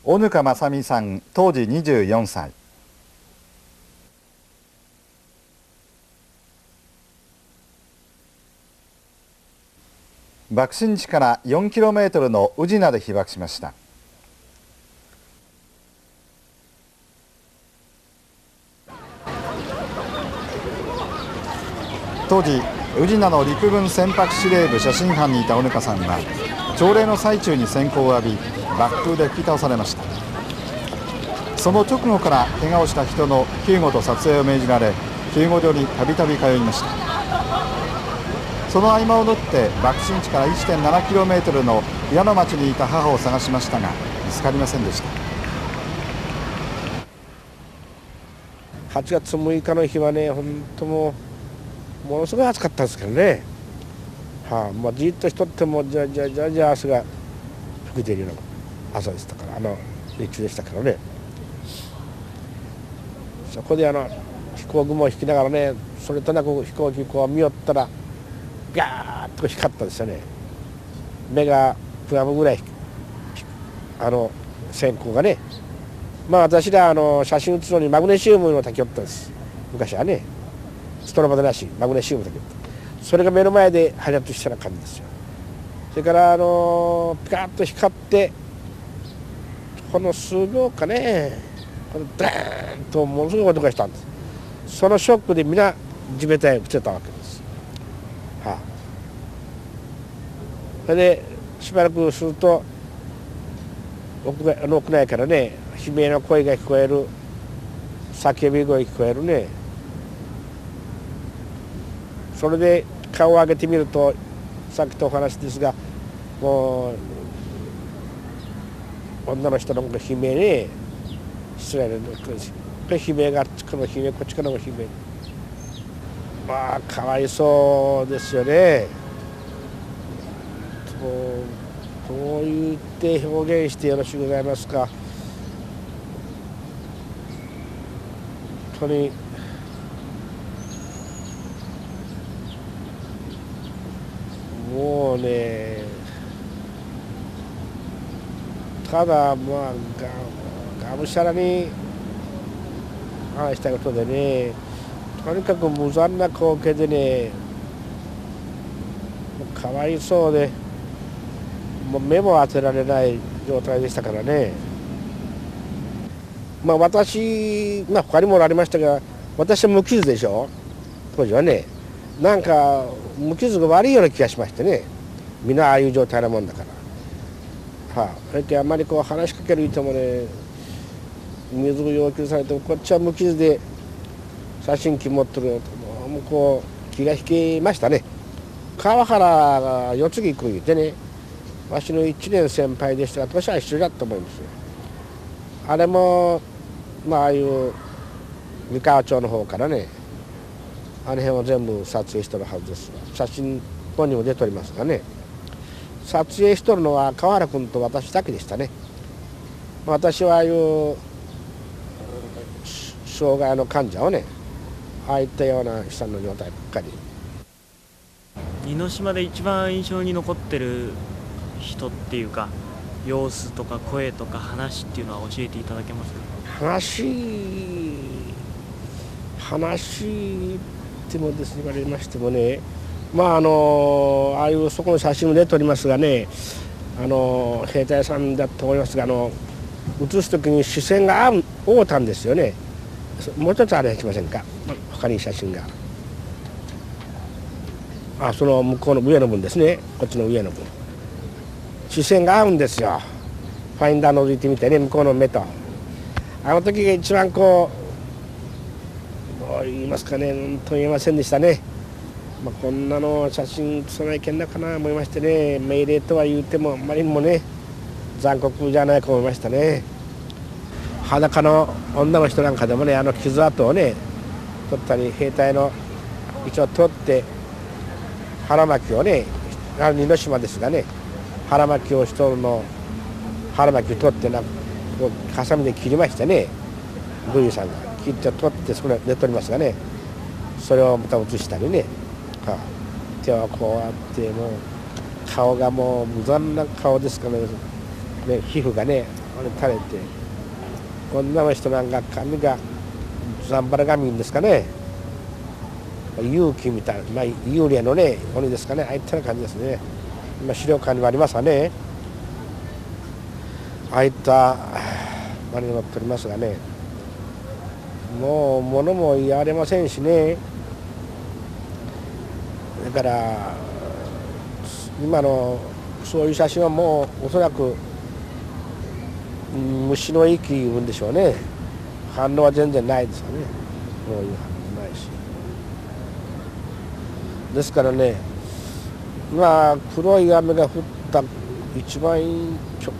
小ぬか正美さん、当時24歳。爆心地から 4km の宇品で被爆しました。当時宇品の陸軍船舶司令部写真班にいた小ぬかさんは朝礼の最中に閃光を浴び爆風で吹き倒されました。その直後から怪我をした人の救護と撮影を命じられ、救護所にたびたび通いました。その合間を縫って爆心地から 1.7km の矢野町にいた母を探しましたが見つかりませんでした。8月6日の日はね、本当ものすごい暑かったんですけどね、じっとしとってもじゃ汗が吹き出るような朝でしたから、日中でしたからね。そこで飛行雲を引きながらね、それとなく飛行機こう見よったらガーッと光ったんですよね。目がくらむぐらい閃光がね。私ら写真写るのにマグネシウムの炊きよったんです、昔はね。ストロボでなしマグネシウムだけど、それが目の前ではやっとしたような感じですよ。それからピカッと光ってこの数秒かね、このダーンとものすごい音がしたんです。そのショックで皆地べたへ伏せたわけです。それでしばらくすると屋内からね、悲鳴の声が聞こえる、叫び声が聞こえるね。それで顔を上げてみると、さっきとお話ですが、もう女の人の悲鳴ね、失礼な悲鳴があっちからの悲鳴、こっちからの悲鳴、かわいそうですよね。どう言って表現してよろしゅうございますか。本当にもうね、ただがむしゃらに話したことでね、とにかく無残な光景でね、かわいそうで、もう目も当てられない状態でしたからね。私、他にもありましたが、私は無傷でしょ、当時はね。なんか無傷が悪いような気がしましてね、みんなああいう状態なもんだから。それであんまり話しかける人もね、水を要求されても、こっちは無傷で写真機持ってるよと、もう気が引けましたね。川原が世継ぎ行くってね、わしの1年先輩でしたが、年は一緒だと思うんですよ。あれもああいう三河町の方からね、あの辺を全部撮影しとるはずです。写真本にも出ておりますがね、撮影しとるのは川原君と私だけでしたね。私はああいう障害の患者をね、ああいったような悲惨な状態ばっかり。似島で一番印象に残ってる人っていうか、様子とか声とか話っていうのは教えていただけますか。話ってもですね、言われましてもね、ああいうそこの写真も出ておりますがね、兵隊さんだと思いますが、写す時に視線が合うたんですよね。もう一つあれしませんか、他に写真が。その向こうの上の分ですね、こっちの上の分、視線が合うんですよ。ファインダー覗いてみてね、向こうの目と。あの時が一番どう言いますかね、なんと言えませんでしたね。こんなの写真写さないけんなかな思いましてね、命令とは言うてもあまりにもね、残酷じゃないか思いましたね。裸の女の人なんかでもね、傷跡をね取ったり、兵隊の一応取って腹巻きをね、似島ですがね、腹巻きをしとるの、腹巻きを取ってハサミで切りましてね、軍医さんが切って取ってそれ出ておりますがね、それをまた写したりね、手はこうあって、もう顔がもう無残な顔ですからね、皮膚がね垂れて、女の人なんか髪がザンバラ髪ですかね、勇気みたいな、幽霊のね鬼ですかね、ああいったような感じですね。今資料館にもありますわね、ああいったマリが乗っておりますがね、もう物も言われませんしね。だから今のそういう写真はもうおそらく虫の息言うんでしょうね。反応は全然ないですよね。もういう反応ないし。ですからね、黒い雨が降った一番そう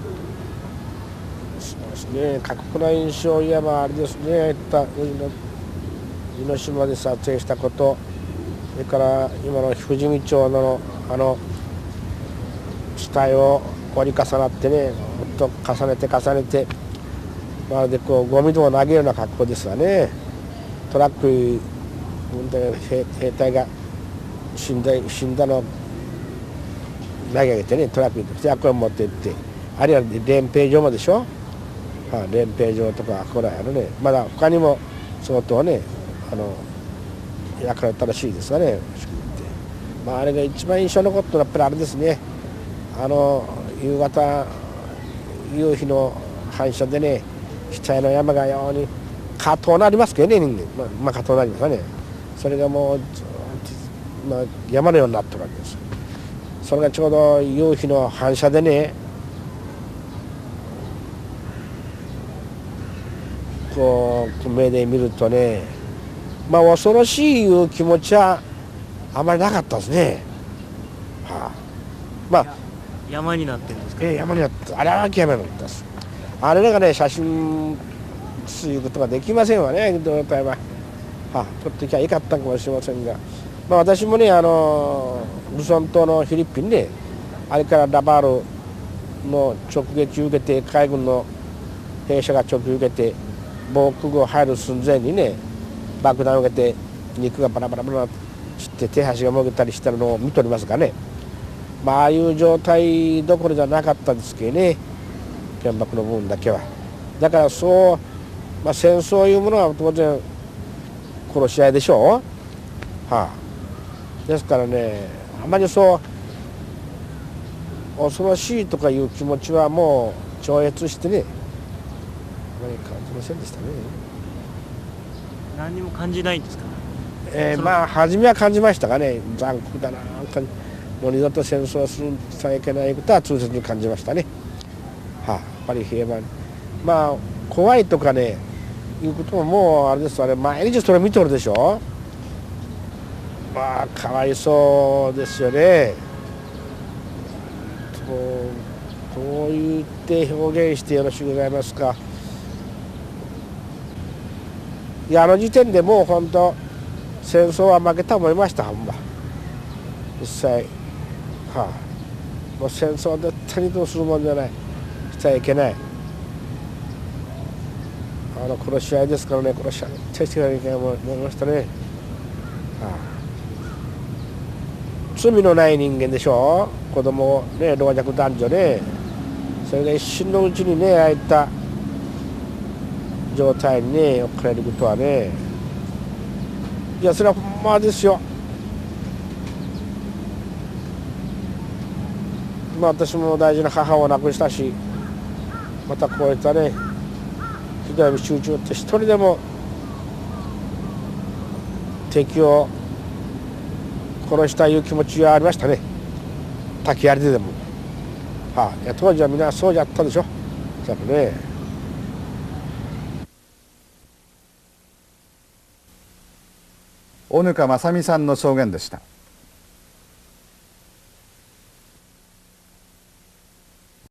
ですね、過酷な印象を言えばあれですね、江ノ島で撮影したこと、それから今の富士見町の地帯を折り重なってね、ほっと重ねて、まるでゴミでも投げるような格好ですわね。トラック運転兵隊が死んだのを投げ上げてね、トラックにそれこれ持って行って、あるいは練兵場もでしょ、練兵場とかこれね、まだ他にも相当ね焼かれたらしいですがね。あれが一番印象に残ったのはやっぱりあれですね、夕方夕日の反射でね、下の山がように下等なりますけどね、人間、下等なりますね。それがもう山のようになってるわけです。それがちょうど夕日の反射でね、こう目で見るとね、恐ろしいいう気持ちはあまりなかったですね。山になってるんですか。山になって、あれは山になったです。あれらがね写真することができませんわね、状態は。撮ってきゃいかったかもしれませんが、私もねルソン島のフィリピンで、あれからラバールの直撃を受けて、海軍の兵舎が直撃を受けて防空壕入る寸前にね爆弾を受けて肉がバラバラ散って手端がもげたりしたのを見とりますがね、ああいう状態どころじゃなかったですけどね、原爆の部分だけは。だからそう、戦争いうものは当然殺し合いでしょう。ですからね、あまりそう恐ろしいとかいう気持ちはもう超越してね、あまり感じませんでしたね。何にも感じないんですか。初めは感じましたがね、残酷だな、もう二度と戦争をするさえいけないことは痛切に感じましたね。やっぱり平和、怖いとかねいうことももうあれですわね、毎日それ見とるでしょ。かわいそうですよね。どう言って表現してよろしゅうございますか。いや、時点でもう本当戦争は負けた思いました、ほんま実際。もう戦争は絶対にどうするもんじゃない、しちゃいけない。殺し合いですからね、殺し合い絶対していかなきゃいけないと思いましたね。罪のない人間でしょ、子供ね、老若男女ね、それが一瞬のうちにねああいった状態にね置かれることはね、いやそれはほんまですよ。私も大事な母を亡くしたし、またこういったねひどい集中って一人でも敵を殺したいう気持ちがありましたね、滝槍でも。いや当時はみんなそうじゃったでしょ、やっぱね。小ぬか正美さんの証言でした。